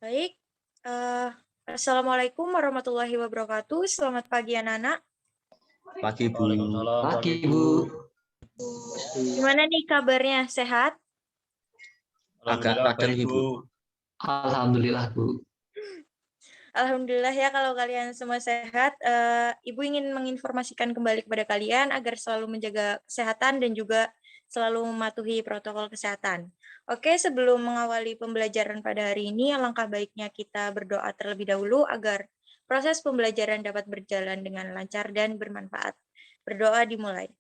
Baik, eh, Assalamualaikum warahmatullahi wabarakatuh. Selamat pagi anak-anak. Pagi, Bu. Waalaikumsalam. Pagi, Bu. Gimana nih kabarnya? Sehat? Agak Alhamdulillah radang, baik, Ibu. Bu. Alhamdulillah, Bu. Alhamdulillah ya kalau kalian semua sehat. Ibu ingin menginformasikan kembali kepada kalian agar selalu menjaga kesehatan dan juga selalu mematuhi protokol kesehatan. Oke, sebelum mengawali pembelajaran pada hari ini, alangkah baiknya kita berdoa terlebih dahulu agar proses pembelajaran dapat berjalan dengan lancar dan bermanfaat. Berdoa dimulai.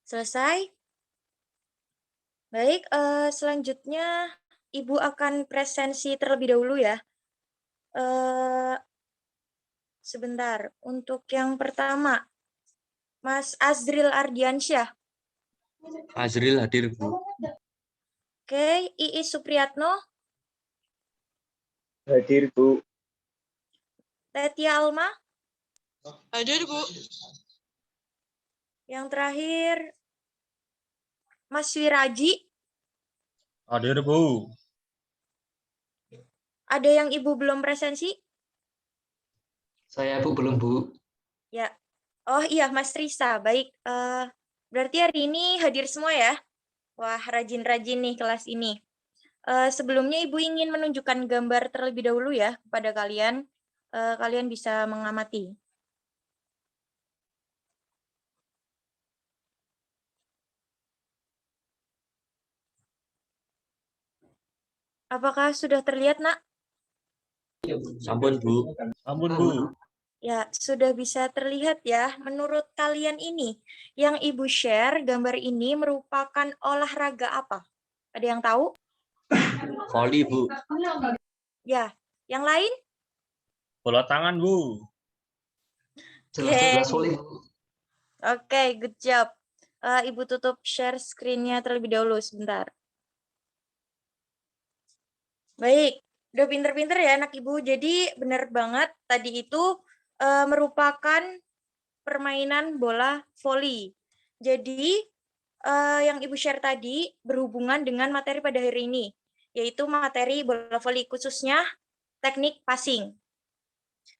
Selesai? Baik, selanjutnya Ibu akan presensi terlebih dahulu ya. Sebentar, untuk yang pertama, Mas Azril Ardiansyah. Azril hadir, Bu. Oke, Iis Supriyatno, Hadir, Bu. Tetia Alma. Hadir, Bu. Yang terakhir, Mas Wiraji. Hadir, Bu. Ada yang Ibu belum presensi? Saya, Bu, belum, Bu. Ya. Oh iya, Mas Risa. Baik, berarti hari ini hadir semua ya? Wah, rajin-rajin nih kelas ini. Sebelumnya Ibu ingin menunjukkan gambar terlebih dahulu ya kepada kalian. Kalian bisa mengamati. Apakah sudah terlihat, Nak? Sampun, Bu. Ampun, Bu. Ya, sudah bisa terlihat ya. Menurut kalian ini, yang Ibu share gambar ini merupakan olahraga apa? Ada yang tahu? Voli, Bu. Ya, yang lain? Bola tangan, Bu. Jelas-jelas solid, Bu. Oke, good job. Ibu tutup share screen-nya terlebih dahulu sebentar. Baik, udah pinter-pinter ya anak Ibu. Jadi benar banget tadi itu merupakan permainan bola voli. Jadi yang Ibu share tadi berhubungan dengan materi pada hari ini, yaitu materi bola voli, khususnya teknik passing.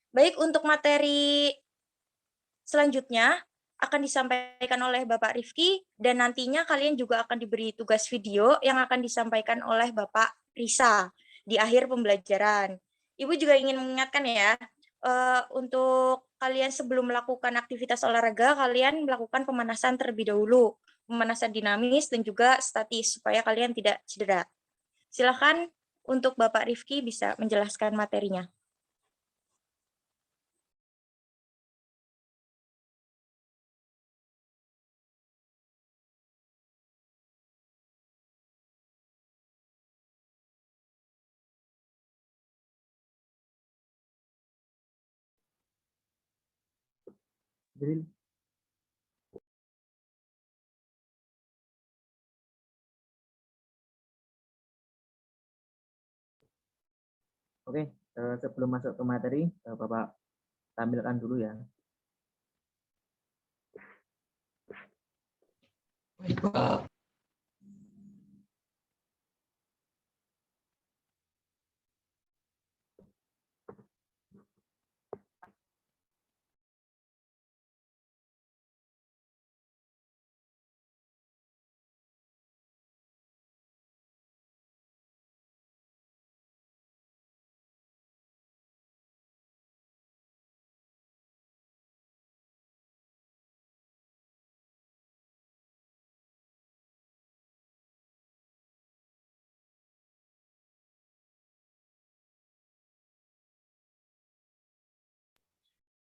Baik, untuk materi selanjutnya akan disampaikan oleh Bapak Rifki, dan nantinya kalian juga akan diberi tugas video yang akan disampaikan oleh Bapak Risa di akhir pembelajaran. Ibu juga ingin mengingatkan ya, untuk kalian sebelum melakukan aktivitas olahraga, kalian melakukan pemanasan terlebih dahulu. Pemanasan dinamis dan juga statis, supaya kalian tidak cedera. Silakan untuk Bapak Rifki bisa menjelaskan materinya. Oke, sebelum masuk ke materi, Bapak tampilkan dulu ya. Baik, Pak.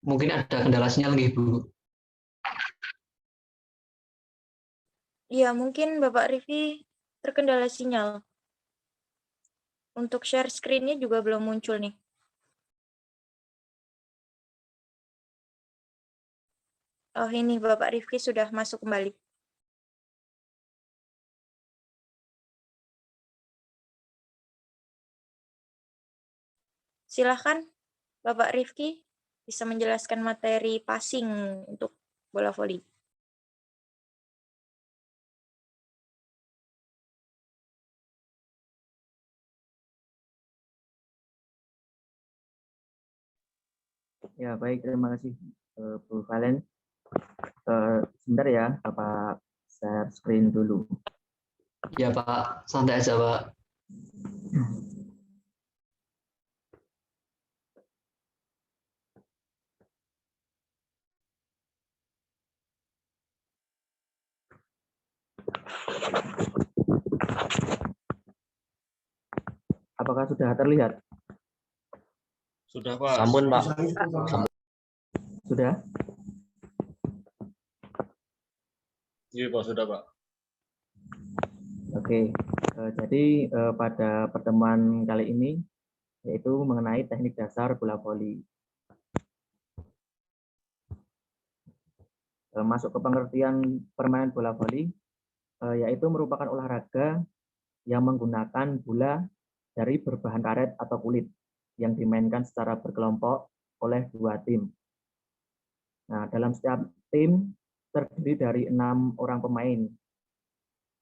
Mungkin ada kendala sinyal nih, Bu. Iya, mungkin Bapak Rifki terkendala sinyal. Untuk share screen-nya juga belum muncul nih. Oh, ini Bapak Rifki sudah masuk kembali. Silahkan Bapak Rifki bisa menjelaskan materi passing untuk bola voli. Ya, baik. Terima kasih, Bu Valen. Sebentar ya, Bapak share screen dulu. Ya Pak, santai aja Pak. Apakah sudah terlihat? Sudah, Pak. Sampun, Pak. Sudah? Iya, Pak, sudah, Pak. Oke. Jadi pada pertemuan kali ini yaitu mengenai teknik dasar bola voli. Masuk ke pengertian permainan bola voli, yaitu merupakan olahraga yang menggunakan bola dari berbahan karet atau kulit yang dimainkan secara berkelompok oleh dua tim. Nah, dalam setiap tim terdiri dari 6 orang pemain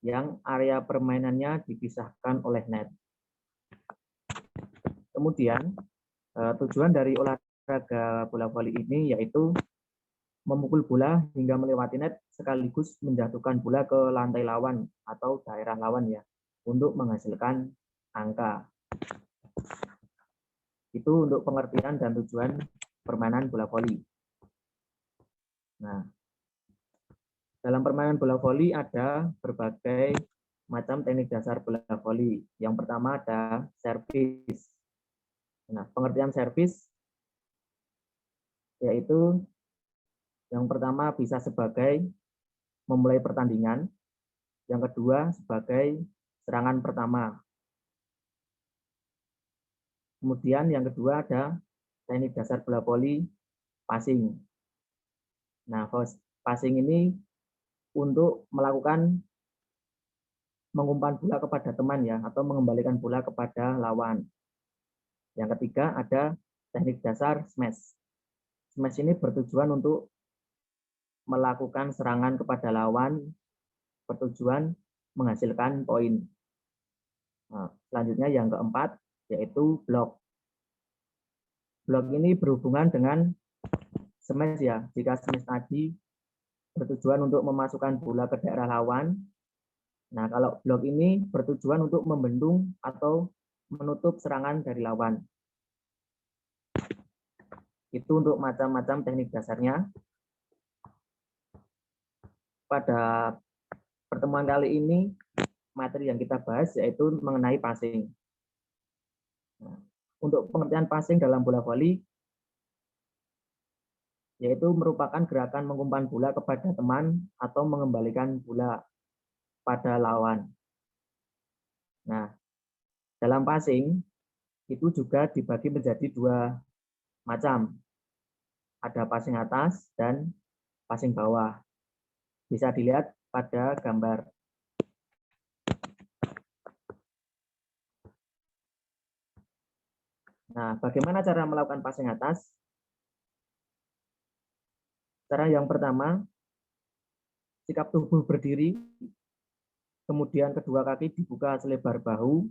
yang area permainannya dipisahkan oleh net. Kemudian, tujuan dari olahraga bola voli ini yaitu memukul bola hingga melewati net sekaligus menjatuhkan bola ke lantai lawan atau daerah lawan ya untuk menghasilkan angka. Itu untuk pengertian dan tujuan permainan bola voli. Nah, dalam permainan bola voli ada berbagai macam teknik dasar bola voli. Yang pertama ada servis. Nah, pengertian servis yaitu yang pertama bisa sebagai memulai pertandingan, yang kedua sebagai serangan pertama. Kemudian yang kedua ada teknik dasar bola voli passing. Nah, passing ini untuk melakukan mengumpan bola kepada teman ya atau mengembalikan bola kepada lawan. Yang ketiga ada teknik dasar smash. Smash ini bertujuan untuk melakukan serangan kepada lawan bertujuan menghasilkan poin. Nah, selanjutnya yang keempat yaitu blok. Blok ini berhubungan dengan smash ya. Jika smash tadi bertujuan untuk memasukkan bola ke daerah lawan, nah kalau blok ini bertujuan untuk membendung atau menutup serangan dari lawan. Itu untuk macam-macam teknik dasarnya. Pada pertemuan kali ini, materi yang kita bahas yaitu mengenai passing. Nah, untuk pengertian passing dalam bola voli, yaitu merupakan gerakan mengumpan bola kepada teman atau mengembalikan bola pada lawan. Nah, dalam passing, itu juga dibagi menjadi dua macam. Ada passing atas dan passing bawah. Bisa dilihat pada gambar. Nah, bagaimana cara melakukan passing atas? Cara yang pertama, sikap tubuh berdiri, kemudian kedua kaki dibuka selebar bahu,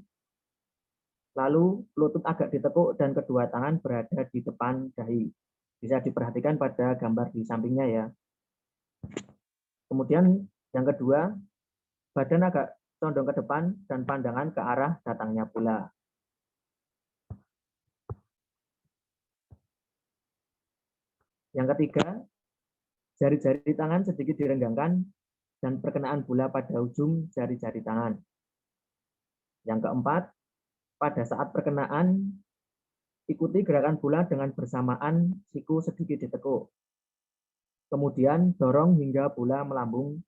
lalu lutut agak ditekuk dan kedua tangan berada di depan dahi. Bisa diperhatikan pada gambar di sampingnya ya. Kemudian yang kedua, badan agak condong ke depan dan pandangan ke arah datangnya bola. Yang ketiga, jari-jari tangan sedikit direnggangkan dan perkenaan bola pada ujung jari-jari tangan. Yang keempat, pada saat perkenaan, ikuti gerakan bola dengan bersamaan siku sedikit ditekuk. Kemudian dorong hingga bola melambung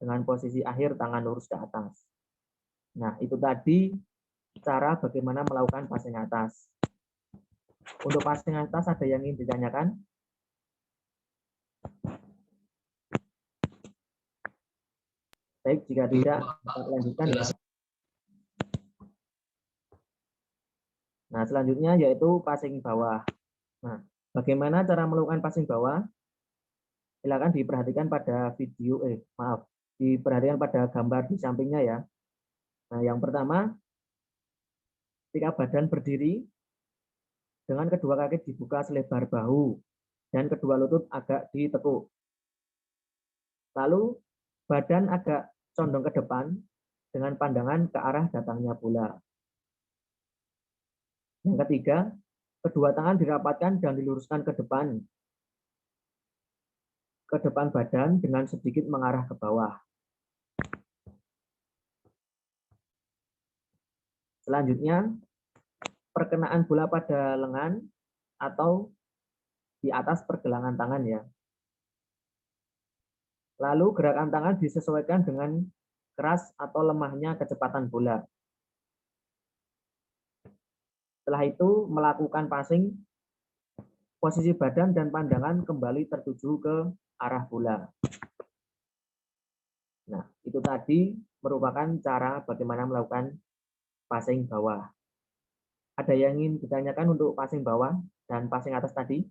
dengan posisi akhir tangan lurus ke atas. Nah, itu tadi cara bagaimana melakukan passing atas. Untuk passing atas ada yang ingin ditanyakan? Baik, jika tidak, kita lanjutkan ya. Nah, selanjutnya yaitu passing bawah. Nah, bagaimana cara melakukan passing bawah? Silakan diperhatikan pada video, diperhatikan pada gambar di sampingnya ya. Nah, yang pertama, ketika badan berdiri, dengan kedua kaki dibuka selebar bahu dan kedua lutut agak ditekuk. Lalu badan agak condong ke depan dengan pandangan ke arah datangnya bola. Yang ketiga, kedua tangan dirapatkan dan diluruskan ke depan badan dengan sedikit mengarah ke bawah. Selanjutnya, perkenaan bola pada lengan atau di atas pergelangan tangan ya. Lalu gerakan tangan disesuaikan dengan keras atau lemahnya kecepatan bola. Setelah itu melakukan passing, posisi badan dan pandangan kembali tertuju ke arah bola. Nah, itu tadi merupakan cara bagaimana melakukan passing bawah. Ada yang ingin ditanyakan untuk passing bawah dan passing atas tadi?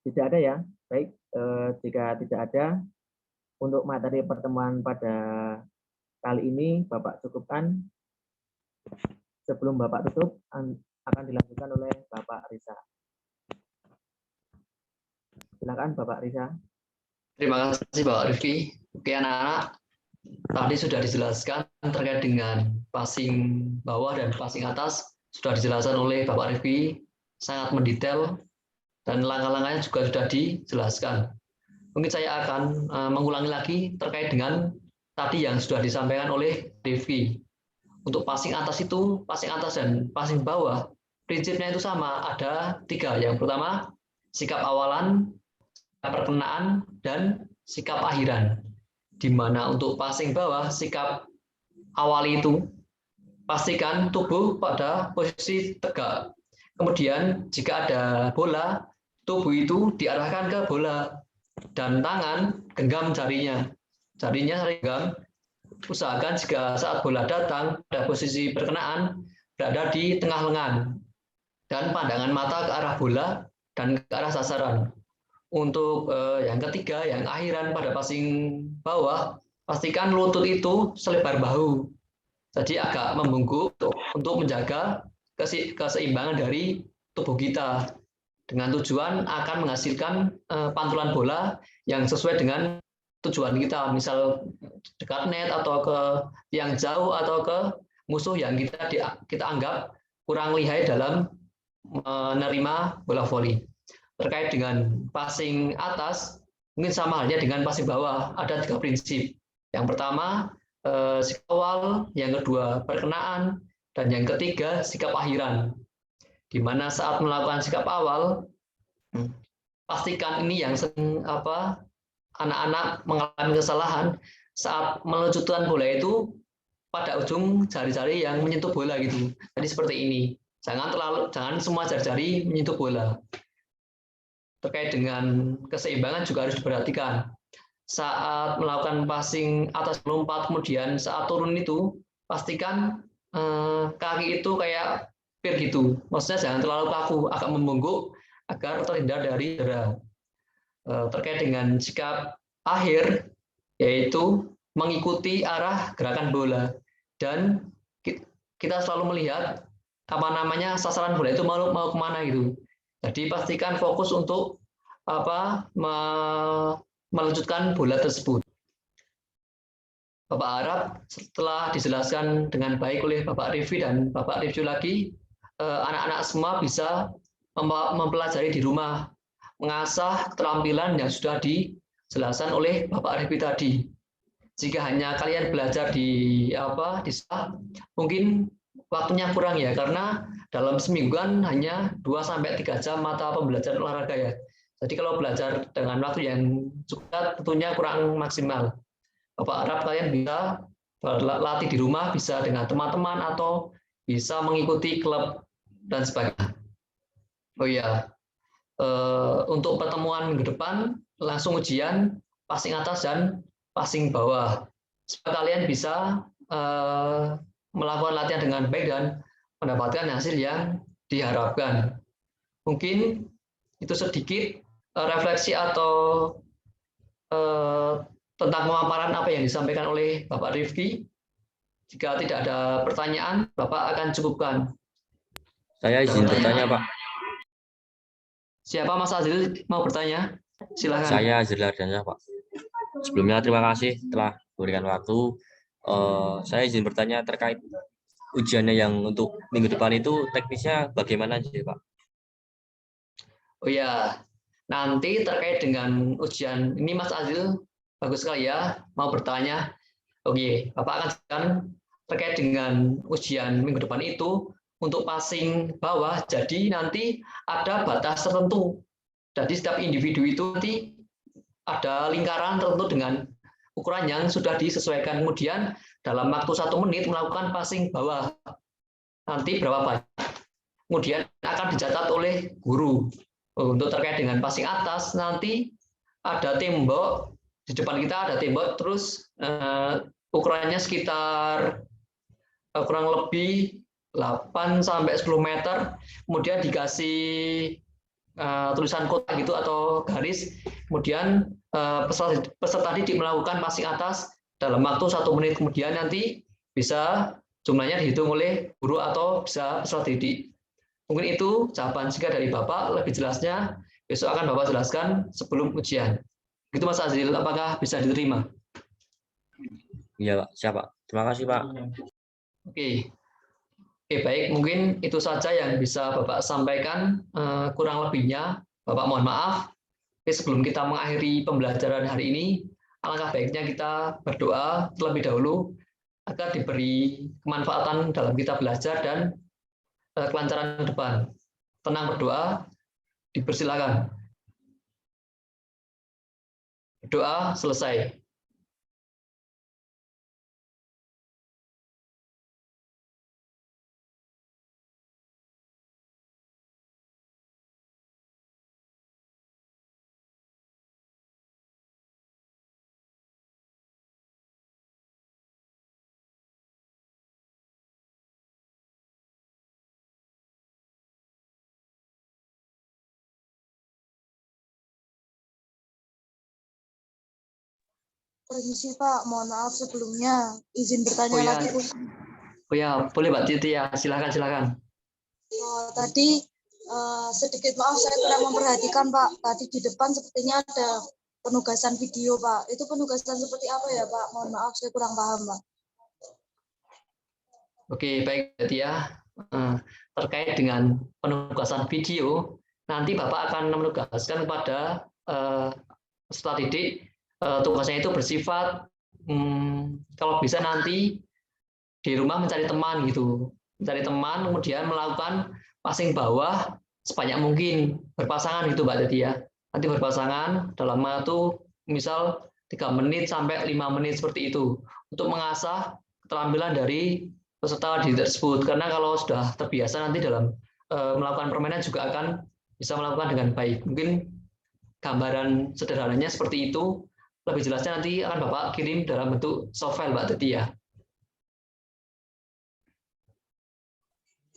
Tidak ada ya? Baik, jika tidak ada, untuk materi pertemuan pada kali ini Bapak cukupkan. Sebelum Bapak tutup, akan dilanjutkan oleh Bapak Risa. Silakan Bapak Risa. Terima kasih Bapak Rifki. Oke anak-anak, tadi sudah dijelaskan terkait dengan passing bawah dan passing atas, sudah dijelaskan oleh Bapak Rifki, sangat mendetail, dan langkah-langkahnya juga sudah dijelaskan. Mungkin saya akan mengulangi lagi terkait dengan tadi yang sudah disampaikan oleh Rifki. Untuk passing atas itu, passing atas dan passing bawah, prinsipnya itu sama, ada 3. Yang pertama, sikap awalan, perkenaan, dan sikap akhiran. Di mana untuk passing bawah, sikap awali itu pastikan tubuh pada posisi tegak. Kemudian jika ada bola, tubuh itu diarahkan ke bola dan tangan genggam jarinya. Jarinya genggam. Usahakan jika saat bola datang pada posisi perkenaan berada di tengah lengan dan pandangan mata ke arah bola dan ke arah sasaran. Untuk yang ketiga, yang akhiran pada passing bawah, pastikan lutut itu selebar bahu. Jadi agak membungkuk untuk menjaga keseimbangan dari tubuh kita. Dengan tujuan akan menghasilkan pantulan bola yang sesuai dengan tujuan kita. Misal dekat net atau ke yang jauh atau ke musuh yang kita anggap kurang lihai dalam menerima bola voli. Terkait dengan passing atas, mungkin sama halnya dengan passing bawah, ada 3 prinsip. Yang pertama, sikap awal, yang kedua, perkenaan, dan yang ketiga, sikap akhiran. Di mana saat melakukan sikap awal, pastikan ini yang anak-anak mengalami kesalahan saat meluncurkan bola itu pada ujung jari-jari yang menyentuh bola gitu. Jadi seperti ini. Jangan semua jari-jari menyentuh bola. Terkait dengan keseimbangan juga harus diperhatikan. Saat melakukan passing atas lompat, kemudian saat turun itu, pastikan kaki itu kayak pir gitu. Maksudnya jangan terlalu kaku, agak membungkuk agar terhindar dari cedera. Terkait dengan sikap akhir, yaitu mengikuti arah gerakan bola. Dan kita selalu melihat sasaran bola itu mau kemana gitu. Jadi pastikan fokus untuk melanjutkan bola tersebut. Bapak harap setelah dijelaskan dengan baik oleh Bapak Rifki dan Bapak Rifki lagi, anak-anak semua bisa mempelajari di rumah, mengasah keterampilan yang sudah dijelaskan oleh Bapak Rifki tadi. Jika hanya kalian belajar di sekolah, mungkin waktunya kurang ya, karena dalam semingguan hanya 2-3 jam mata pembelajaran olahraga ya. Jadi kalau belajar dengan waktu yang cukup tentunya kurang maksimal. Bapak harap kalian bisa berlatih di rumah, bisa dengan teman-teman atau bisa mengikuti klub dan sebagainya. Oh iya, untuk pertemuan minggu depan langsung ujian passing atas dan passing bawah. Supaya kalian bisa melakukan latihan dengan baik dan mendapatkan hasil yang diharapkan. Mungkin itu sedikit refleksi atau tentang pemaparan apa yang disampaikan oleh Bapak Rifki? Jika tidak ada pertanyaan, Bapak akan cukupkan. Saya izin bertanya, Pak. Siapa Mas Azril mau bertanya? Silakan. Saya Azril Ardana, Pak. Sebelumnya terima kasih telah memberikan waktu. Saya izin bertanya terkait ujiannya yang untuk minggu depan itu teknisnya bagaimana sih, Pak? Oh ya, nanti terkait dengan ujian ini Mas Azril, bagus sekali ya, mau bertanya. Oke, Bapak akan jelaskan terkait dengan ujian minggu depan itu untuk passing bawah, jadi nanti ada batas tertentu. Jadi setiap individu itu nanti ada lingkaran tertentu dengan ukuran yang sudah disesuaikan. Kemudian dalam waktu 1 menit melakukan passing bawah. Nanti berapa banyak. Kemudian akan dicatat oleh guru. Untuk terkait dengan passing atas, nanti ada tembok. Di depan kita ada tembok, terus ukurannya sekitar kurang lebih 8-10 meter. Kemudian dikasih tulisan kotak gitu atau garis, kemudian peserta didik melakukan passing atas dalam waktu 1 menit, kemudian nanti bisa jumlahnya dihitung oleh guru atau bisa peserta didik. Mungkin itu jawaban singkat dari Bapak, lebih jelasnya besok akan Bapak jelaskan sebelum ujian. Itu Mas Azril, apakah bisa diterima? Iya, Pak. Siap, Pak. Terima kasih, Pak. Oke. Oke, baik, mungkin itu saja yang bisa Bapak sampaikan. Kurang lebihnya, Bapak mohon maaf. Oke, sebelum kita mengakhiri pembelajaran hari ini, alangkah baiknya kita berdoa terlebih dahulu agar diberi kemanfaatan dalam kita belajar dan kelancaran depan. Tenang berdoa, dipersilakan. Doa selesai. Permisi Pak, mohon maaf sebelumnya. Izin bertanya lagi. Oh ya, boleh Mbak Titi ya, silakan. Tadi sedikit maaf saya kurang memperhatikan Pak. Tadi di depan sepertinya ada penugasan video Pak. Itu penugasan seperti apa ya Pak? Mohon maaf saya kurang paham Pak. Oke, baik Titi ya. Terkait dengan penugasan video, nanti Bapak akan menugaskan kepada peserta didik. Tugasnya itu bersifat kalau bisa nanti di rumah mencari teman gitu, mencari teman, kemudian melakukan passing bawah sebanyak mungkin, berpasangan gitu Mbak Titi ya. Nanti berpasangan dalam waktu misal 3 menit sampai 5 menit seperti itu untuk mengasah keterampilan dari peserta didik tersebut. Karena kalau sudah terbiasa nanti dalam melakukan permainan juga akan bisa melakukan dengan baik. Mungkin gambaran sederhananya seperti itu. Lebih jelasnya nanti akan Bapak kirim dalam bentuk soft file Mbak Titi ya.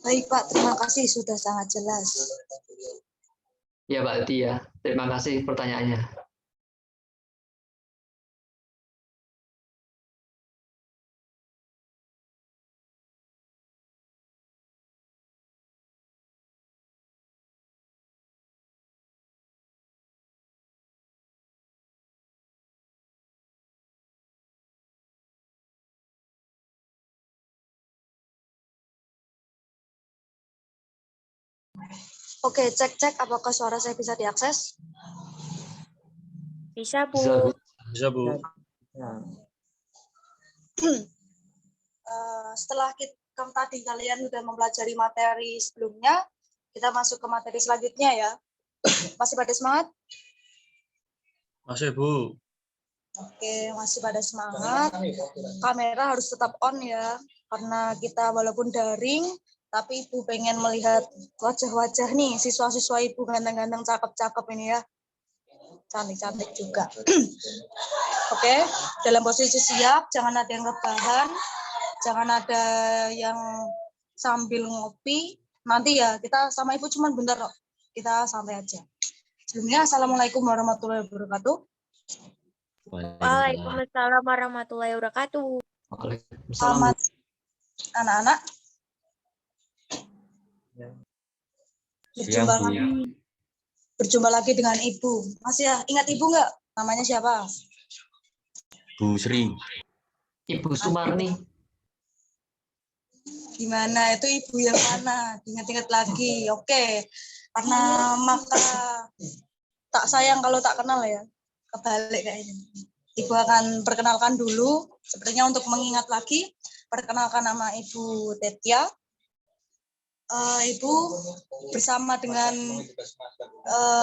Baik Pak, terima kasih sudah sangat jelas. Ya Mbak Titi ya, terima kasih pertanyaannya. Oke, cek apakah suara saya bisa diakses? Bisa, Bu. Bisa, Bu. Setelah tadi kalian sudah mempelajari materi sebelumnya, kita masuk ke materi selanjutnya ya. Masih pada semangat? Masih, Bu. Oke, masih pada semangat. Kamera harus tetap on ya, karena kita walaupun daring, tapi Ibu pengen melihat wajah-wajah nih, siswa-siswa Ibu ganteng-ganteng, cakep-cakep ini ya. Cantik-cantik juga. Oke, dalam posisi siap, jangan ada yang rebahan, jangan ada yang sambil ngopi. Nanti ya, kita sama Ibu cuma bentar kok. Kita santai aja. Sebelumnya, Assalamualaikum warahmatullahi wabarakatuh. Waalaikumsalam warahmatullahi wabarakatuh. Waalaikumsalam. Selamat anak-anak. Siang, Bu. Berjumpa lagi dengan Ibu. Masih ingat Ibu nggak? Namanya siapa? Bu Sri. Ibu Sumarni. Gimana itu Ibu yang mana? Ingat-ingat lagi. Oke. Karena maka tak sayang kalau tak kenal ya. Kebalik kayaknya. Ibu akan perkenalkan dulu. Sepertinya untuk mengingat lagi. Perkenalkan nama Ibu Tetia. Ibu bersama dengan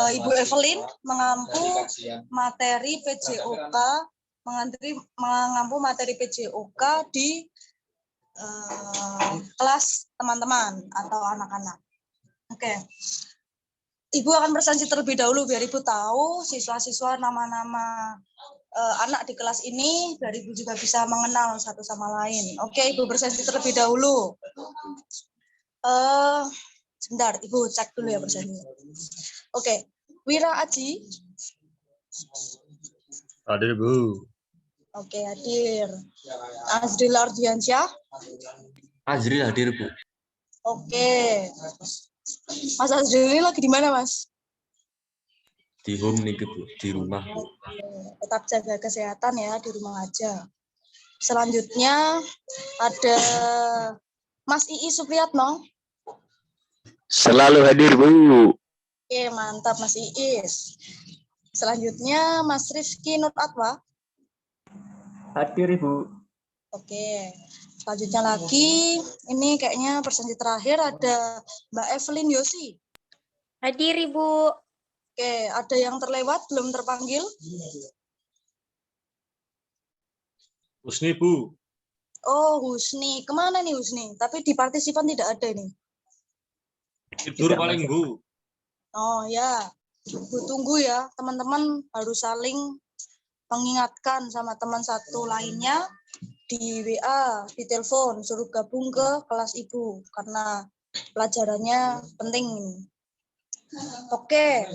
Ibu Evelyn mengampu materi PJOK, mengampu materi PJOK di kelas teman-teman atau anak-anak. Oke. Ibu akan presentasi terlebih dahulu biar Ibu tahu siswa-siswa nama-nama anak di kelas ini, biar Ibu juga bisa mengenal satu sama lain. Oke, Ibu presentasi terlebih dahulu. Sebentar, Ibu cek dulu ya presentasinya. Oke, Wira Aji. Hadir, Bu. Oke, hadir. Azril Ardiansyah. Azril hadir, Bu. Oke. Mas Azril ini lagi di mana, Mas? Di home nih, Bu. Di rumah, Bu. Tetap jaga kesehatan ya, di rumah aja. Selanjutnya ada Mas Ii Supriyatno. Selalu hadir, Bu. Oke, mantap Mas Iis. Selanjutnya Mas Rifki Nur Atwa. Hadir, Ibu. Oke. Selanjutnya lagi, ini kayaknya presentasi terakhir ada Mbak Evelyn Yosi. Hadir, Ibu. Oke, ada yang terlewat belum terpanggil? Husni, Bu. Oh, Husni. Kemana nih Husni? Tapi di partisipan tidak ada nih. Tidur paling, Bu. Oh ya, Bu tunggu ya. Teman-teman harus saling mengingatkan sama teman satu lainnya di WA, di telepon, suruh gabung ke kelas Ibu karena pelajarannya penting. Oke.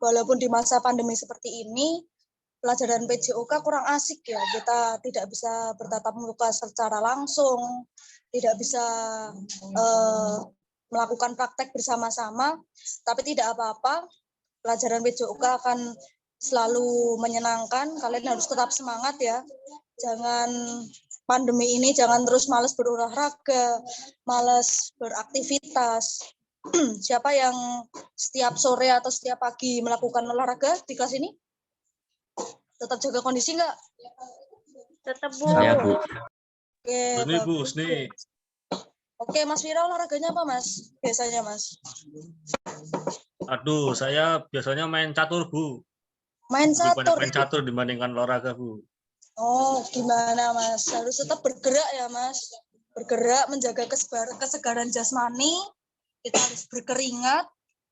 Walaupun di masa pandemi seperti ini, pelajaran PJOK kurang asik ya. Kita tidak bisa bertatap muka secara langsung, tidak bisa melakukan praktek bersama-sama, tapi tidak apa-apa. Pelajaran PJOK akan selalu menyenangkan. Kalian harus tetap semangat ya. Jangan pandemi ini jangan terus malas berolahraga, malas beraktivitas. Siapa yang setiap sore atau setiap pagi melakukan olahraga di kelas ini? Tetap jaga kondisi nggak? Tetap, Bu. Saya, Bu. Oke, Husni, Bu. bagus. Husni. Oke, Mas Wira olahraganya apa, Mas? Biasanya, Mas? Aduh, saya biasanya main catur, Bu. Main Lebih banyak catur. main catur dibandingkan olahraga, Bu. Oh, gimana, Mas? Harus tetap bergerak ya, Mas. Bergerak, menjaga kesegaran jasmani. Kita harus berkeringat.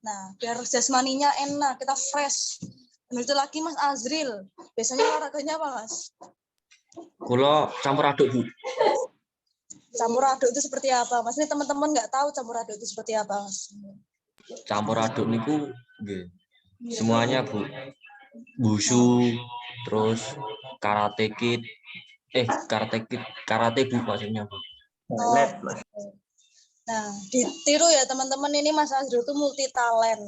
Nah, biar jasmaninya enak, kita fresh. Dan itu lagi, Mas Azril. Biasanya olahraganya apa, Mas? Kulo campur aduk, Bu. Campur aduk itu seperti apa, Mas? Ini teman-teman nggak tahu campur aduk itu seperti apa, Mas? Campur aduk niku nggih. Semuanya, Bu. Wushu, terus karate kid. Karate, Bu, maksudnya, Bu. Let, Mas. Nah, ditiru ya teman-teman, ini Mas Azril itu multi talent.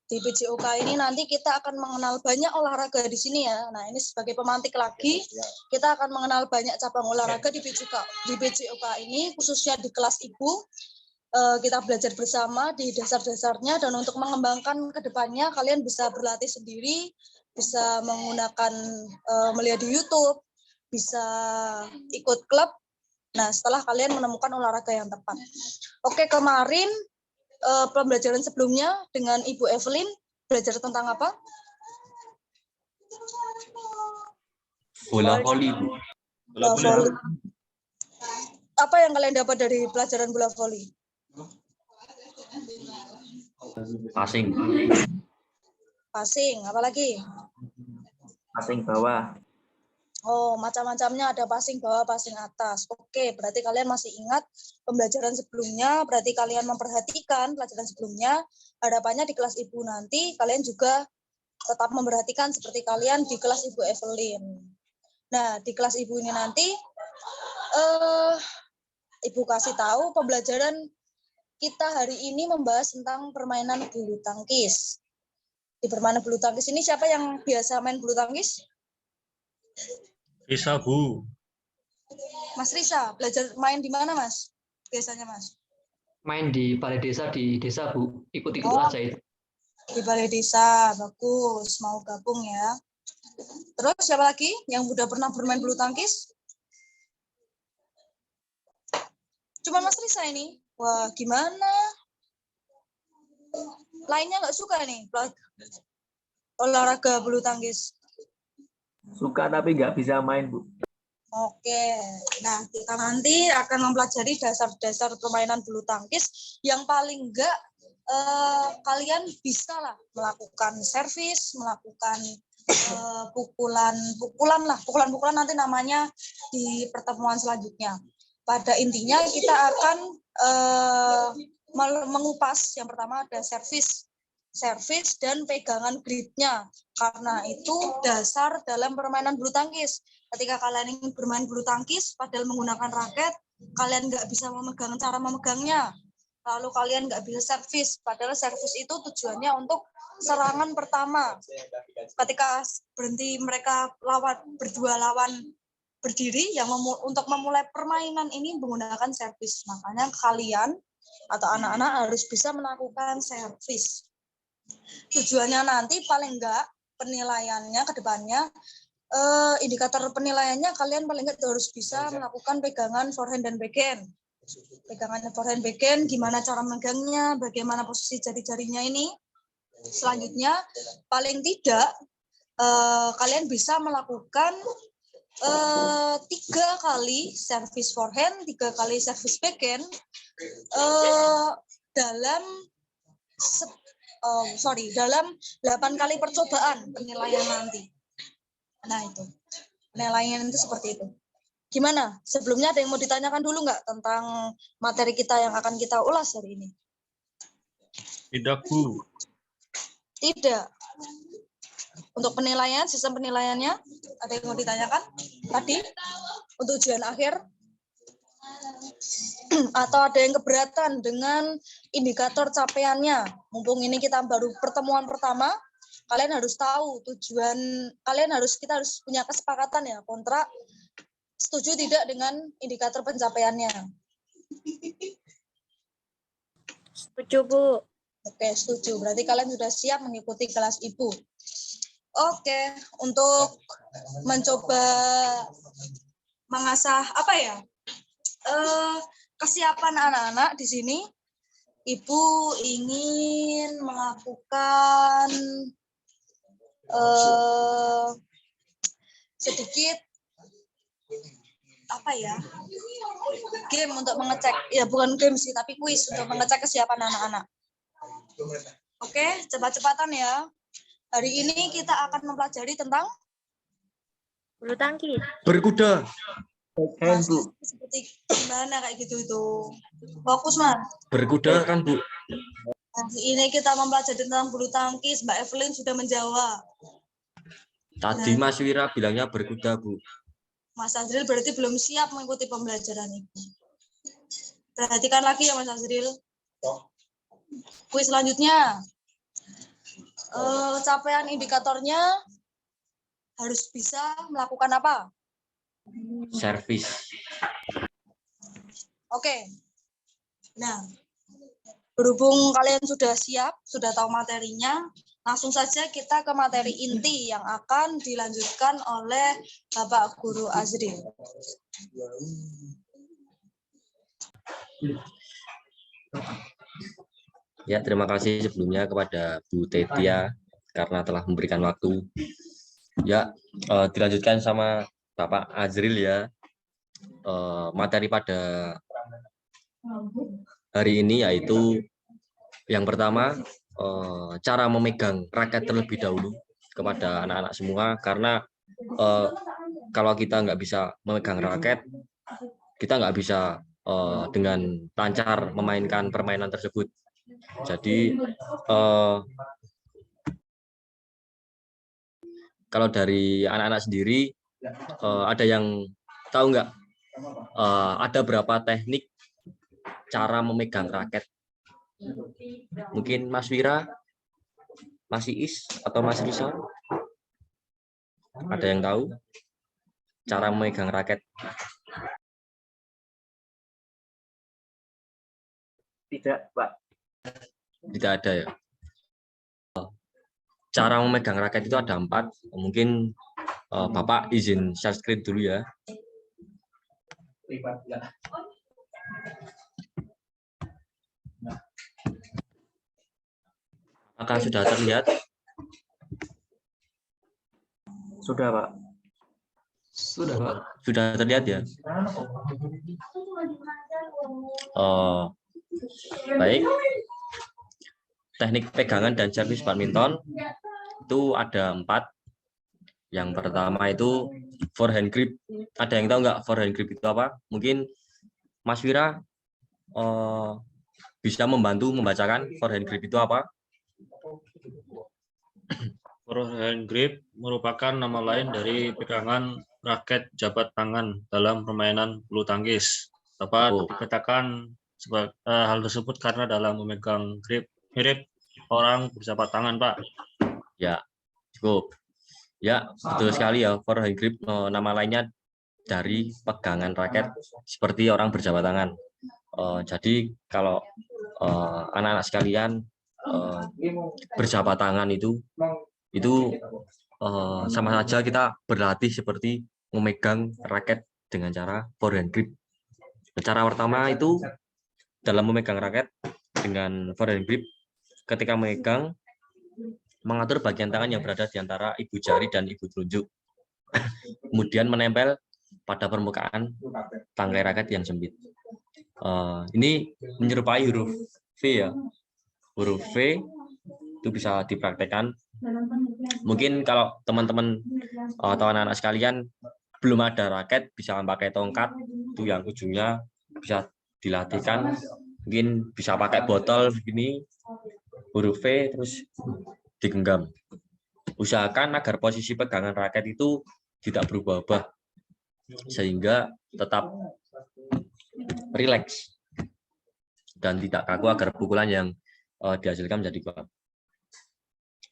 Di PJOK ini nanti kita akan mengenal banyak olahraga di sini ya. Nah, ini sebagai pemantik lagi, kita akan mengenal banyak cabang olahraga di PJOK ini, khususnya di kelas Ibu. Kita belajar bersama di dasar-dasarnya, dan untuk mengembangkan ke depannya kalian bisa berlatih sendiri, bisa menggunakan melihat di YouTube, bisa ikut klub. Nah, setelah kalian menemukan olahraga yang tepat. Oke, kemarin pembelajaran sebelumnya dengan Ibu Evelyn belajar tentang apa? Bola voli, Bu. Bola voli. Apa yang kalian dapat dari pelajaran bola voli? Passing. Passing, apalagi? Passing bawah. Oh, macam-macamnya, ada passing bawah, passing atas. Oke, berarti kalian masih ingat pembelajaran sebelumnya, berarti kalian memperhatikan pelajaran sebelumnya. Harapannya di kelas Ibu nanti kalian juga tetap memperhatikan seperti kalian di kelas Ibu Evelyn. Nah, di kelas Ibu ini nanti Ibu kasih tahu pembelajaran kita hari ini membahas tentang permainan bulu tangkis. Di permainan bulu tangkis ini siapa yang biasa main bulu tangkis? Bisa, Bu. Mas Risa, belajar main di mana, Mas? Biasanya, Mas? Main di balai desa di desa, Bu. Ikut-ikut Oh. aja itu. Di balai desa, bagus. Mau gabung ya. Terus siapa lagi yang udah pernah bermain bulu tangkis? Cuma Mas Risa ini. Wah, gimana? Lainnya nggak suka nih olahraga bulu tangkis. Suka tapi nggak bisa main, Bu. Oke, nah kita nanti akan mempelajari dasar-dasar permainan bulu tangkis yang paling enggak kalian bisa lah melakukan servis, melakukan pukulan nanti namanya di pertemuan selanjutnya. Pada intinya kita akan mengupas yang pertama ada servis dan pegangan gripnya, karena itu dasar dalam permainan bulu tangkis. Ketika kalian ingin bermain bulu tangkis padahal menggunakan raket, kalian nggak bisa memegang cara memegangnya, lalu kalian nggak bisa servis, padahal servis itu tujuannya untuk serangan pertama. Ketika berhenti mereka berdua lawan berdiri, yang untuk memulai permainan ini menggunakan servis. Makanya kalian atau anak-anak harus bisa melakukan servis. Tujuannya nanti paling enggak penilaiannya ke depannya, indikator penilaiannya kalian paling enggak harus bisa melakukan pegangan forehand dan backhand. Pegangan forehand backhand, gimana cara megangnya, bagaimana posisi jari-jarinya ini. Selanjutnya paling tidak kalian bisa melakukan 3 kali servis forehand, 3 kali servis backhand dalam 8 kali percobaan penilaian nanti. Nah itu, penilaian itu seperti itu. Gimana? Sebelumnya ada yang mau ditanyakan dulu nggak tentang materi kita yang akan kita ulas hari ini? Tidak, Bu. Tidak. Untuk penilaian, sistem penilaiannya, ada yang mau ditanyakan tadi? Untuk ujian akhir? Atau ada yang keberatan dengan indikator capaiannya? Mumpung ini kita baru pertemuan pertama, kalian harus tahu tujuan, kita harus punya kesepakatan ya, kontrak, setuju tidak dengan indikator pencapaiannya? Setuju, Bu. Oke, setuju. Berarti kalian sudah siap mengikuti kelas Ibu. Oke, untuk mencoba mengasah kesiapan anak-anak di sini, Ibu ingin melakukan sedikit game untuk mengecek, ya bukan game sih, tapi kuis untuk mengecek kesiapan anak-anak. Oke, cepat-cepatan ya. Hari ini kita akan mempelajari tentang Bulu tangkis. Berkuda. Backhand, Bu. seperti gimana kayak gitu itu. Fokus, Man. Berkuda kan, Bu? Hari ini kita mempelajari tentang bulu tangkis. Mbak Evelyn sudah menjawab. Tadi Mas Wira bilangnya berkuda, Bu. Mas Azril berarti belum siap mengikuti pembelajaran ini. Perhatikan lagi ya Mas Azril. Kuis selanjutnya. Capaian indikatornya harus bisa melakukan apa? Servis. Oke. Nah, berhubung kalian sudah siap, sudah tahu materinya, langsung saja kita ke materi inti yang akan dilanjutkan oleh Bapak Guru Azril. Ya, terima kasih sebelumnya kepada Bu Tetia karena telah memberikan waktu. Ya, dilanjutkan sama Bapak Azril ya. Materi pada hari ini yaitu yang pertama, cara memegang raket terlebih dahulu kepada anak-anak semua, karena kalau kita nggak bisa memegang raket, kita nggak bisa dengan lancar memainkan permainan tersebut. Jadi kalau dari anak-anak sendiri ada yang tahu nggak ada berapa teknik cara memegang raket? Mungkin Mas Wira, Mas Iis, atau Mas Rizal? Ada yang tahu cara memegang raket? Tidak, Pak. Tidak ada ya. Cara memegang raket itu ada 4. Mungkin Bapak izin share screen dulu ya. Apakah sudah terlihat? Sudah, Pak. Sudah, Pak. Sudah terlihat ya? Baik. Teknik pegangan dan servis badminton itu ada 4. Yang pertama itu forehand grip. Ada yang tahu nggak forehand grip itu apa? Mungkin Mas Wira bisa membantu membacakan forehand grip itu apa? Forehand grip merupakan nama lain dari pegangan raket jabat tangan dalam permainan bulu tangkis. Dapat dikatakan hal tersebut karena dalam memegang grip mirip orang berjabat tangan, Pak. Ya, cukup. Ya, betul sekali ya. Forehand grip nama lainnya dari pegangan raket seperti orang berjabat tangan. Jadi kalau anak-anak sekalian berjabat tangan itu sama saja kita berlatih seperti memegang raket dengan cara forehand grip. Cara pertama itu dalam memegang raket dengan forehand grip, ketika memegang, mengatur bagian tangan yang berada di antara ibu jari dan ibu telunjuk. Kemudian menempel pada permukaan tangkai raket yang sempit. Ini menyerupai huruf V ya. Huruf V itu bisa dipraktekkan. Mungkin kalau teman-teman atau anak-anak sekalian belum ada raket, bisa pakai tongkat itu yang ujungnya bisa dilatihkan. Mungkin bisa pakai botol begini, huruf V terus digenggam. Usahakan agar posisi pegangan raket itu tidak berubah-ubah sehingga tetap rileks dan tidak kaku agar pukulan yang dihasilkan menjadi kuat.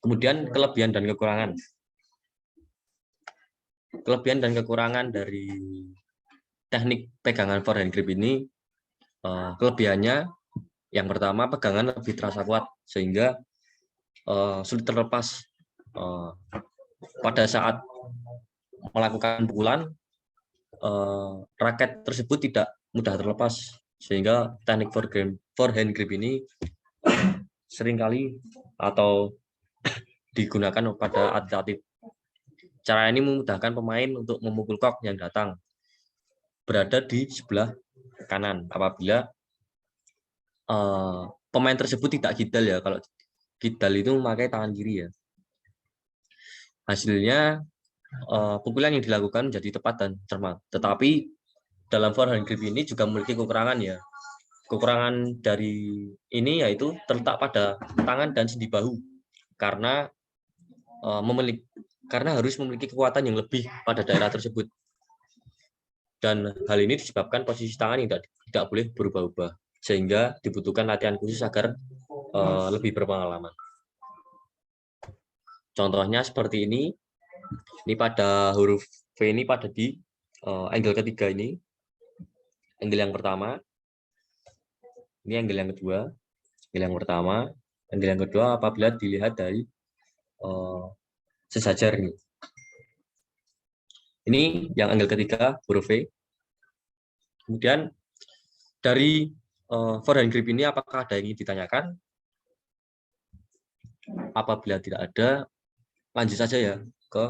Kemudian kelebihan dan kekurangan. Kelebihan dan kekurangan dari teknik pegangan forehand grip ini, kelebihannya yang pertama pegangan lebih terasa kuat sehingga sulit terlepas pada saat melakukan pukulan, raket tersebut tidak mudah terlepas sehingga teknik forehand grip ini seringkali atau digunakan pada atlet-atlet. Cara ini memudahkan pemain untuk memukul kok yang datang berada di sebelah kanan apabila pemain tersebut tidak kidal ya. Kalau kidal itu memakai tangan kiri ya. Hasilnya pukulan yang dilakukan menjadi tepat dan cermat. Tetapi dalam forehand grip ini juga memiliki kekurangan ya. Kekurangan dari ini yaitu terletak pada tangan dan sendi bahu karena harus memiliki kekuatan yang lebih pada daerah tersebut. Dan hal ini disebabkan posisi tangan yang tidak boleh berubah-ubah sehingga dibutuhkan latihan khusus agar lebih berpengalaman. Contohnya seperti ini. Ini pada huruf V ini pada di angle ketiga ini. Angle yang pertama. Ini angle yang kedua. Angle yang pertama. Angle yang kedua apabila dilihat dari sejajar ini. Ini yang angle ketiga huruf V. Kemudian dari forehand grip ini apakah ada yang ingin ditanyakan? Apabila tidak ada, lanjut saja ya ke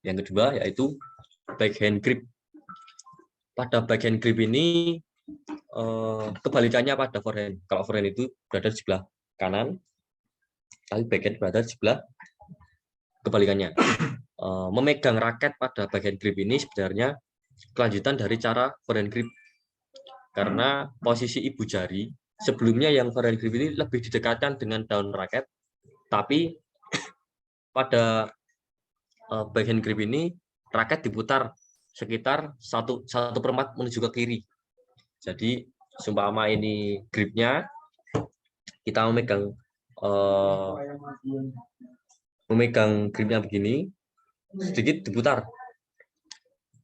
yang kedua yaitu backhand grip. Pada backhand grip ini kebalikannya pada forehand. Kalau forehand itu berada di sebelah kanan, tapi backhand berada di sebelah kebalikannya. Memegang raket pada backhand grip ini sebenarnya kelanjutan dari cara forehand grip. Karena posisi ibu jari sebelumnya yang forehand grip ini lebih didekatkan dengan daun raket, tapi pada backhand grip ini raket diputar sekitar 1/4 menuju ke kiri. Jadi seumpama ini gripnya, kita memegang gripnya begini, sedikit diputar.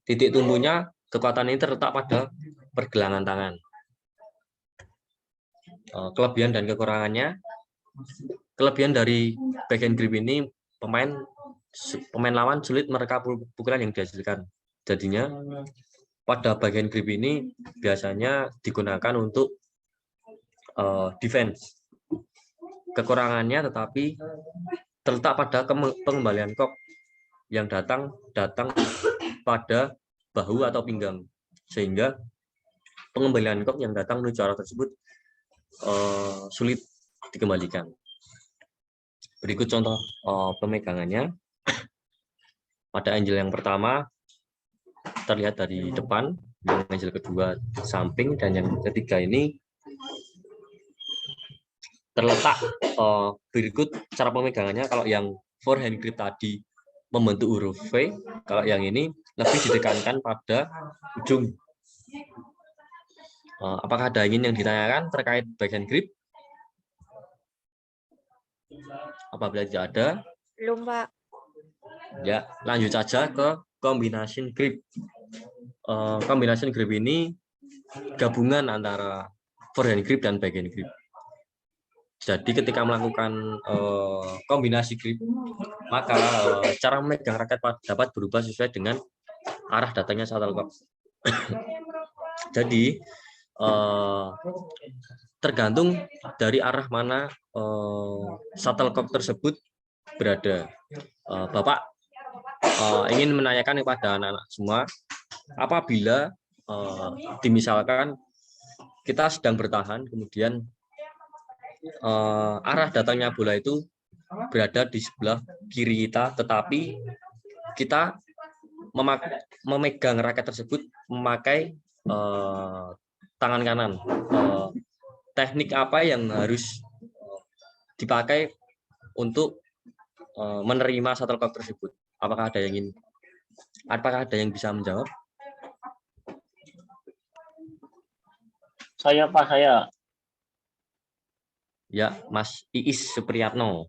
Titik tumbuhnya kekuatan ini terletak pada pergelangan tangan. Kelebihan dan kekurangannya, kelebihan dari backhand grip ini, pemain lawan sulit mereka pukulan yang dihasilkan. Jadinya pada backhand grip ini biasanya digunakan untuk defense. Kekurangannya tetapi terletak pada pengembalian kok yang datang pada bahu atau pinggang, sehingga pengembalian kok yang datang menuju arah tersebut sulit dikembalikan. Berikut contoh pemegangannya. Pada angel yang pertama terlihat dari depan, yang angel kedua samping, dan yang ketiga ini terletak berikut cara pemegangannya. Kalau yang forehand grip tadi membentuk huruf V, kalau yang ini lebih ditekankan pada ujung. Apakah ada yang ditanyakan terkait backhand grip? Apabila tidak ada, Belum, Pak. Ya, lanjut saja ke combination grip. Combination grip ini gabungan antara forehand grip dan backhand grip. Jadi ketika melakukan kombinasi grip, maka cara memegang raket dapat berubah sesuai dengan arah datangnya shuttlecock. Jadi tergantung dari arah mana shuttlecock tersebut berada. Bapak ingin menanyakan kepada anak-anak semua, apabila dimisalkan kita sedang bertahan, kemudian arah datangnya bola itu berada di sebelah kiri kita, tetapi kita memegang raket tersebut memakai tangan kanan. Teknik apa yang harus dipakai untuk menerima shuttlecock tersebut? Apakah ada yang bisa menjawab? Saya, Pak, saya. Ya, Mas Iis Supriyatno.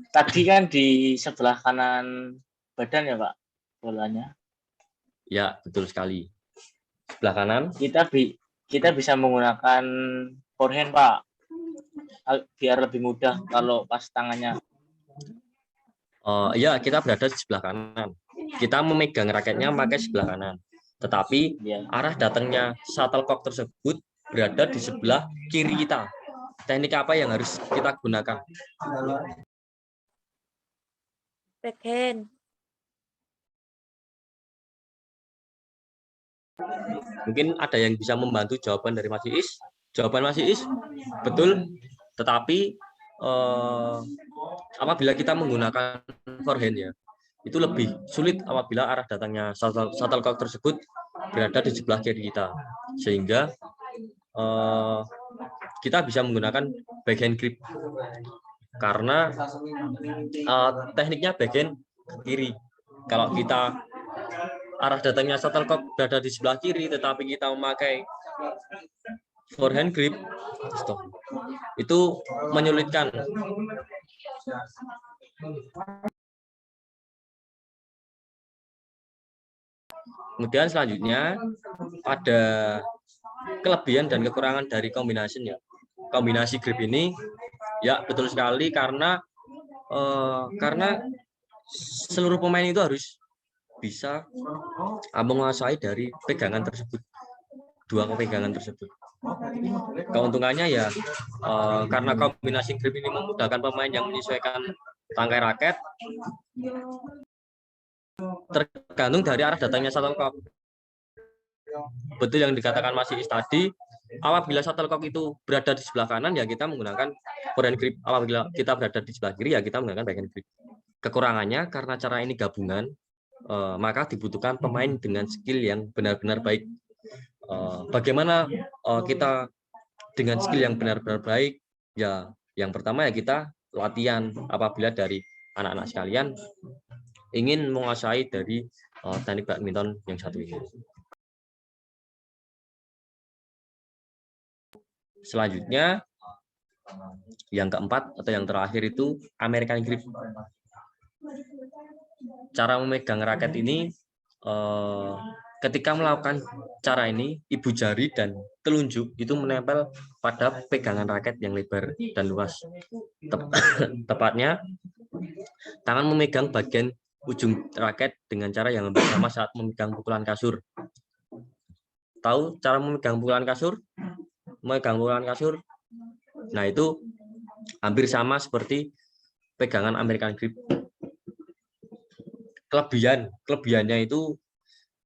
Tadi kan di sebelah kanan badan ya, Pak, bolanya. Ya, betul sekali. Sebelah kanan. Kita bisa menggunakan forehand, Pak, biar lebih mudah kalau pas tangannya. Ya, kita berada di sebelah kanan. Kita memegang raketnya pakai sebelah kanan. Tetapi arah datangnya shuttlecock tersebut berada di sebelah kiri kita. Teknik apa yang harus kita gunakan? Backhand. Mungkin ada yang bisa membantu jawaban dari Mas Iis. Jawaban Mas Iis betul, tetapi apabila kita menggunakan forehand, ya, itu lebih sulit apabila arah datangnya shuttlecock tersebut berada di sebelah kiri kita, sehingga kita bisa menggunakan backhand grip karena tekniknya backhand ke kiri. Kalau kita arah datangnya shuttlecock berada di sebelah kiri, tetapi kita memakai forehand grip, itu menyulitkan. Kemudian selanjutnya ada kelebihan dan kekurangan dari kombinasi grip ini. Ya, betul sekali, karena seluruh pemain itu harus bisa menguasai dari pegangan tersebut, dua pegangan tersebut. Keuntungannya ya karena kombinasi grip ini memudahkan pemain yang menyesuaikan tangkai raket, tergantung dari arah datangnya shuttlecock. Betul yang dikatakan Mas Iis tadi, apabila shuttlecock itu berada di sebelah kanan, ya kita menggunakan forehand grip. Apabila kita berada di sebelah kiri, ya kita menggunakan backhand grip. Kekurangannya karena cara ini gabungan, maka dibutuhkan pemain dengan skill yang benar-benar baik. Bagaimana kita dengan skill yang benar-benar baik? Ya, yang pertama ya kita latihan. Apabila dari anak-anak sekalian ingin menguasai dari teknik badminton yang satu ini. Selanjutnya, yang keempat atau yang terakhir itu American grip. Cara memegang raket ini, ketika melakukan cara ini, ibu jari dan telunjuk itu menempel pada pegangan raket yang lebar dan luas. Tepatnya, tangan memegang bagian ujung raket dengan cara yang hampir sama saat memegang pukulan kasur. Tahu cara memegang pukulan kasur? Memegang pukulan kasur. Nah, itu hampir sama seperti pegangan American grip. Kelebihannya itu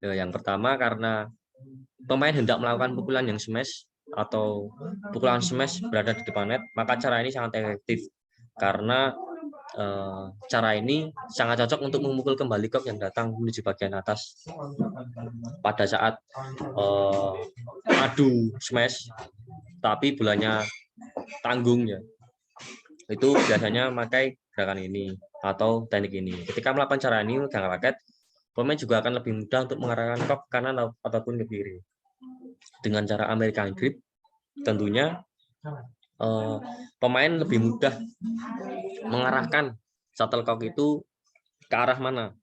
yang pertama, karena pemain hendak melakukan pukulan yang smash atau pukulan smash berada di depan net, maka cara ini sangat efektif karena cara ini sangat cocok untuk memukul kembali kok yang datang menuju bagian atas pada saat adu smash tapi bolanya tanggung ya. Itu biasanya memakai gerakan ini atau teknik ini. Ketika melakukan cara ini megang raket, pemain juga akan lebih mudah untuk mengarahkan kok kanan ataupun ke kiri. Dengan cara American grip, tentunya pemain lebih mudah mengarahkan shuttlecock itu ke arah mana?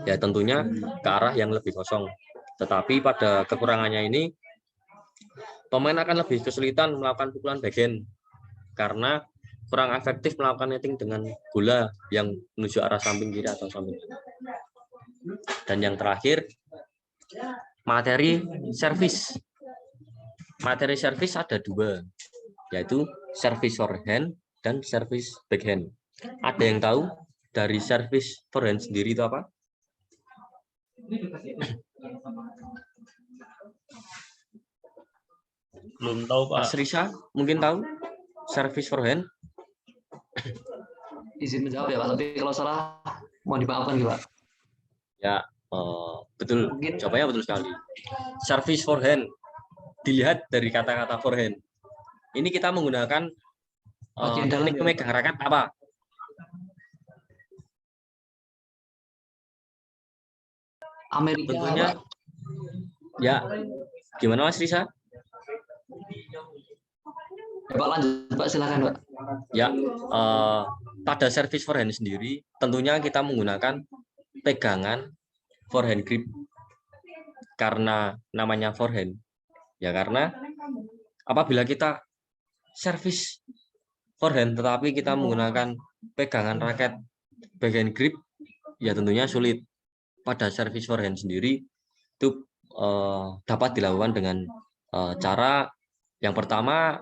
Ya tentunya ke arah yang lebih kosong. Tetapi pada kekurangannya ini, pemain akan lebih kesulitan melakukan pukulan backhand karena kurang efektif melakukan netting dengan bola yang menuju arah samping kiri atau samping kanan. Dan yang terakhir, materi servis. Materi servis ada dua, yaitu servis forehand dan servis backhand. Ada yang tahu dari servis forehand sendiri itu apa? Belum tahu, Pak. Mas Risa mungkin tahu servis forehand? Izin menjawab ya Pak, tapi kalau salah mau dimaafkan ya Pak. Ya, betul. Mungkin. Jawabannya betul sekali. Servis forehand. Dilihat dari kata-kata forehand. Ini kita menggunakan teknik memegang raket apa? Amerika. Tentunya. Pak. Ya. Gimana Mas Risa? Ya, Pak lanjut Pak, silakan Pak. Ya, pada servis forehand sendiri tentunya kita menggunakan pegangan forehand grip. Karena namanya forehand, ya karena apabila kita servis forehand tetapi kita menggunakan pegangan raket backhand grip, ya tentunya sulit. Pada servis forehand sendiri itu dapat dilakukan dengan cara yang pertama,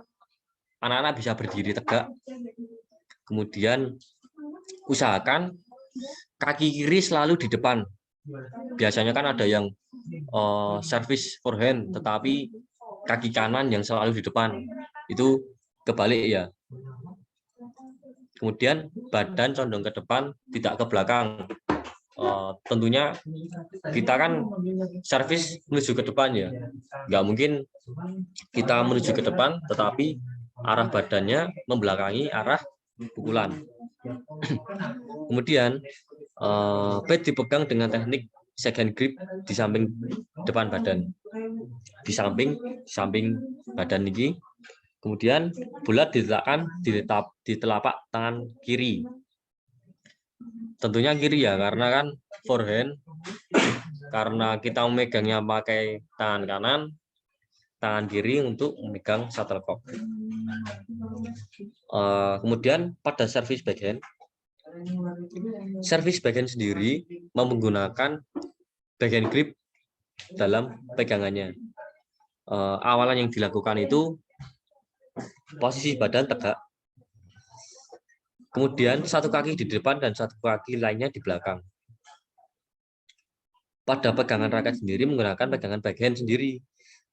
anak-anak bisa berdiri tegak, kemudian usahakan kaki kiri selalu di depan. Biasanya kan ada yang servis forehand tetapi kaki kanan yang selalu di depan, itu kebalik ya. Kemudian badan condong ke depan, tidak ke belakang. Tentunya kita kan servis menuju ke depan ya, nggak mungkin kita menuju ke depan tetapi arah badannya membelakangi arah pukulan. Kemudian pad dipegang dengan teknik second grip di samping depan badan, di samping badan ini. Kemudian bola diletakkan di telapak tangan kiri. Tentunya kiri ya, karena kan forehand, karena kita memegangnya pakai tangan kanan, tangan kiri untuk memegang shuttlecock. Kemudian pada servis backhand sendiri menggunakan backhand grip dalam pegangannya. Awalan yang dilakukan itu posisi badan tegak, kemudian satu kaki di depan dan satu kaki lainnya di belakang. Pada pegangan raket sendiri menggunakan pegangan backhand sendiri,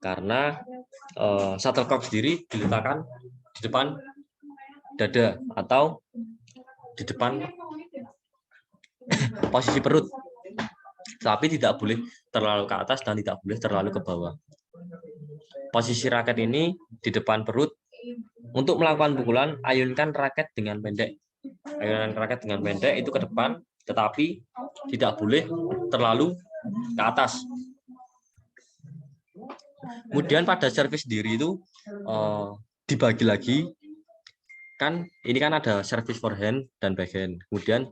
karena shuttlecock sendiri diletakkan di depan dada atau di depan posisi perut, tapi tidak boleh terlalu ke atas dan tidak boleh terlalu ke bawah. Posisi raket ini di depan perut. Untuk melakukan pukulan, ayunkan raket dengan pendek. Ayunan raket dengan pendek itu ke depan, tetapi tidak boleh terlalu ke atas. Kemudian pada servis sendiri itu dibagi lagi, kan ini kan ada servis forehand dan backhand. Kemudian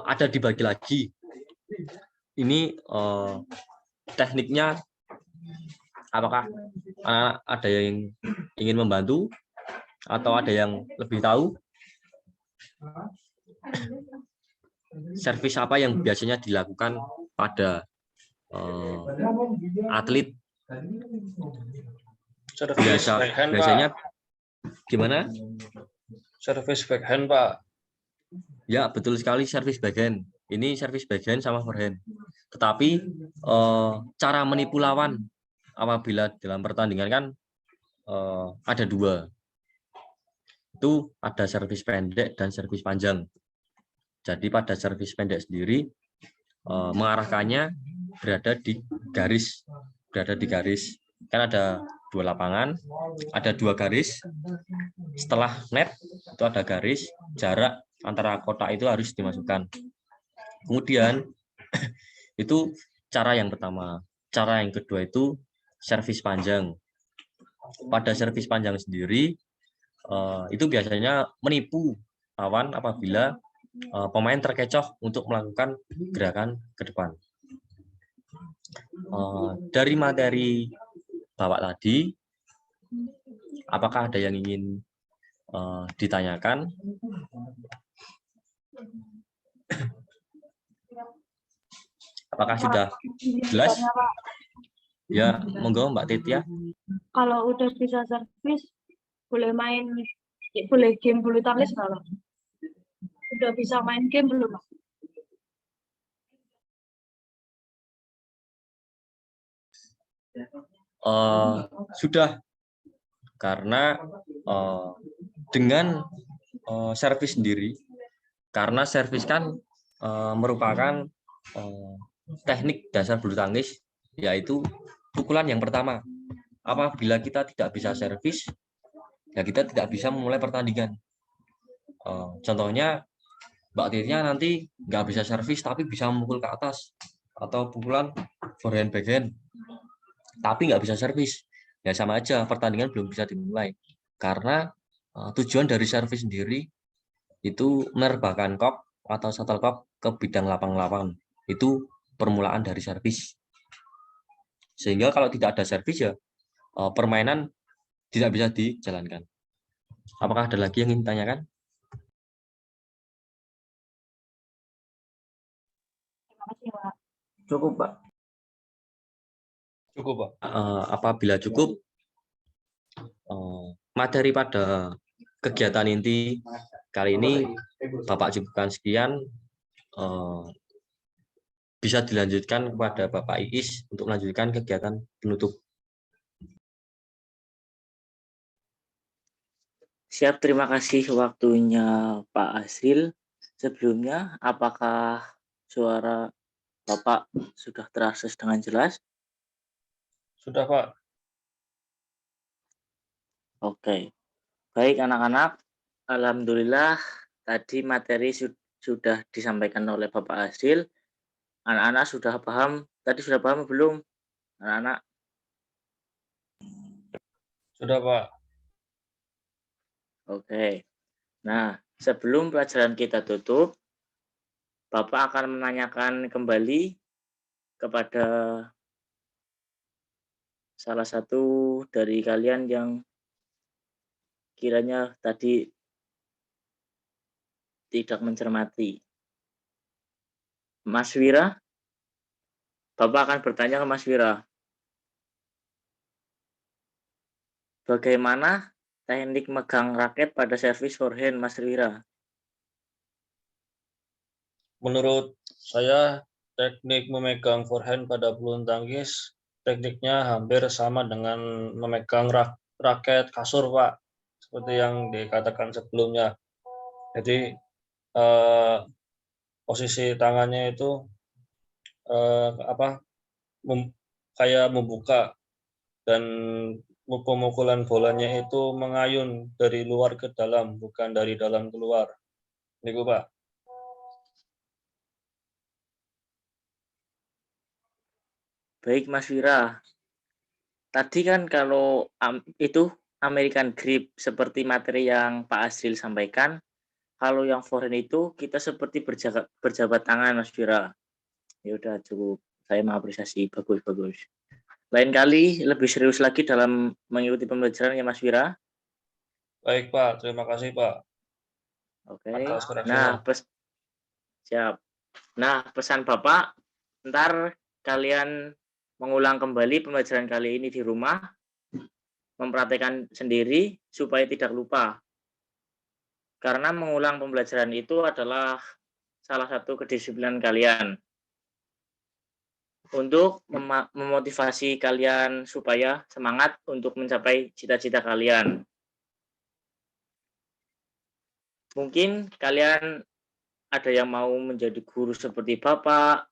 ada dibagi lagi. Ini tekniknya, apakah ada yang ingin membantu atau ada yang lebih tahu? Servis apa yang biasanya dilakukan pada atlet? Servis backhand, Biasanya Pak. Gimana? Servis backhand, Pak. Ya, betul sekali, servis backhand. Ini servis backhand sama forehand. Tetapi cara menipu lawan apabila dalam pertandingan kan ada dua. Itu ada servis pendek dan servis panjang. Jadi pada servis pendek sendiri mengarahkannya berada di garis. Kan ada dua lapangan, ada dua garis. Setelah net itu ada garis, jarak antara kotak itu harus dimasukkan. Kemudian itu cara yang pertama. Cara yang kedua itu servis panjang. Pada servis panjang sendiri itu biasanya menipu lawan apabila pemain terkecoh untuk melakukan gerakan ke depan. Dari materi Bapak tadi, apakah ada yang ingin ditanyakan? Apakah sudah jelas? Ya, monggo Mbak Titia. Kalau udah bisa servis, boleh main, boleh game bulu tangkis nggak, Pak? Udah bisa main game belum, Pak? Sudah, karena dengan servis sendiri, karena servis kan merupakan teknik dasar bulu tangkis, yaitu pukulan yang pertama. Apabila kita tidak bisa servis, ya kita tidak bisa memulai pertandingan. Contohnya Mbak Titia nanti nggak bisa servis tapi bisa memukul ke atas, atau pukulan forehand backhand tapi nggak bisa servis, ya sama aja pertandingan belum bisa dimulai. Karena tujuan dari servis sendiri itu menerbangkan kok atau shuttlecock ke bidang lapang-lapang. Itu permulaan dari servis. Sehingga kalau tidak ada servis ya permainan tidak bisa dijalankan. Apakah ada lagi yang ingin ditanyakan? Terima kasih, Pak. Cukup, Pak. Cukup, Pak. Apabila cukup, materi pada kegiatan inti kali ini Bapak cukupkan sekian. Bisa dilanjutkan kepada Bapak Iis untuk melanjutkan kegiatan penutup. Siap, terima kasih waktunya Pak Asril. Sebelumnya, apakah suara Bapak sudah terakses dengan jelas? Sudah, Pak. Oke. Baik, anak-anak. Alhamdulillah, tadi materi sudah disampaikan oleh Bapak Asril. Anak-anak sudah paham? Tadi sudah paham belum, anak-anak? Sudah, Pak. Oke. Nah, sebelum pelajaran kita tutup, Bapak akan menanyakan kembali kepada salah satu dari kalian yang kiranya tadi tidak mencermati. Mas Wira, Bapak akan bertanya ke Mas Wira. Bagaimana teknik megang raket pada servis forehand, Mas Wira? Menurut saya, teknik memegang forehand pada bulu tangkis, tekniknya hampir sama dengan memegang raket kasur, Pak. Seperti yang dikatakan sebelumnya. Jadi, posisi tangannya itu kayak membuka, dan pemukulan bolanya itu mengayun dari luar ke dalam, bukan dari dalam keluar. Itu, Pak. Baik Mas Wira. Tadi kan kalau itu American Grip seperti materi yang Pak Asril sampaikan, kalau yang forehand itu kita seperti berjabat tangan Mas Wira. Ya udah cukup, saya mengapresiasi, bagus. Lain kali lebih serius lagi dalam mengikuti pembelajaran ya Mas Wira. Baik Pak, terima kasih Pak. Oke. Atas Nah, koreksinya. siap. Nah, pesan Bapak, ntar kalian mengulang kembali pembelajaran kali ini di rumah, mempraktekkan sendiri supaya tidak lupa. Karena mengulang pembelajaran itu adalah salah satu kedisiplinan kalian. Untuk memotivasi kalian supaya semangat untuk mencapai cita-cita kalian. Mungkin kalian ada yang mau menjadi guru seperti Bapak,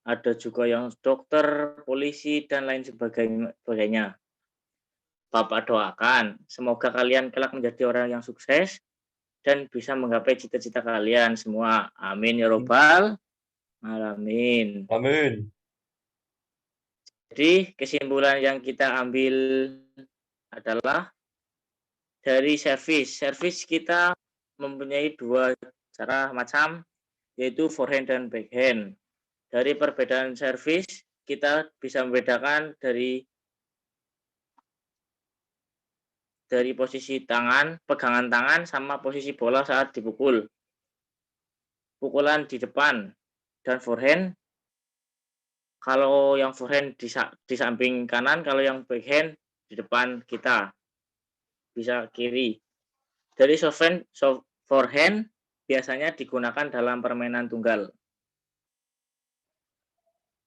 ada juga yang dokter, polisi, dan lain sebagainya. Bapak doakan, semoga kalian kelak menjadi orang yang sukses dan bisa menggapai cita-cita kalian semua. Amin ya robbal alamin. Amin. Jadi kesimpulan yang kita ambil adalah dari servis. Servis kita mempunyai dua cara macam, yaitu forehand dan backhand. Dari perbedaan servis, kita bisa membedakan dari posisi tangan, pegangan tangan, sama posisi bola saat dipukul. Pukulan di depan dan forehand. Kalau yang forehand di samping kanan, kalau yang backhand di depan kita. Bisa kiri. Dari forehand biasanya digunakan dalam permainan tunggal.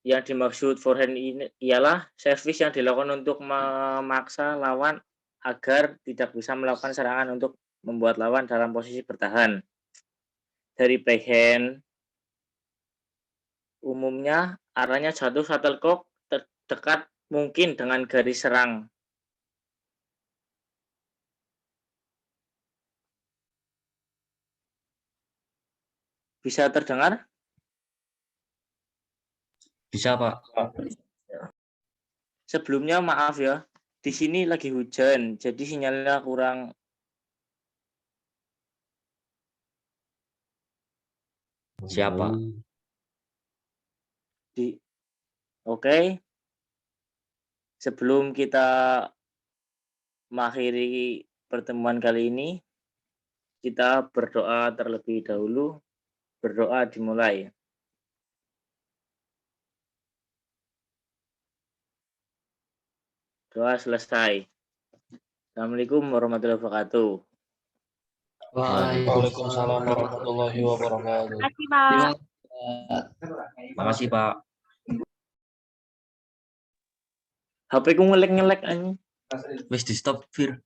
Yang dimaksud forehand ini ialah servis yang dilakukan untuk memaksa lawan agar tidak bisa melakukan serangan untuk membuat lawan dalam posisi bertahan. Dari backhand, umumnya arahnya jatuh shuttlecock terdekat mungkin dengan garis serang. Bisa terdengar? Bisa, Pak. Sebelumnya maaf ya, di sini lagi hujan, jadi sinyalnya kurang. Siapa? Oke. Sebelum kita mengakhiri pertemuan kali ini, kita berdoa terlebih dahulu. Berdoa dimulai. Doa selesai. Assalamualaikum warahmatullahi wabarakatuh. Waalaikumsalam warahmatullahi wabarakatuh. Terima kasih, Pak. Makasih, Pak. HP ku ngelek-ngelek anjing. Wis di stop, Fir.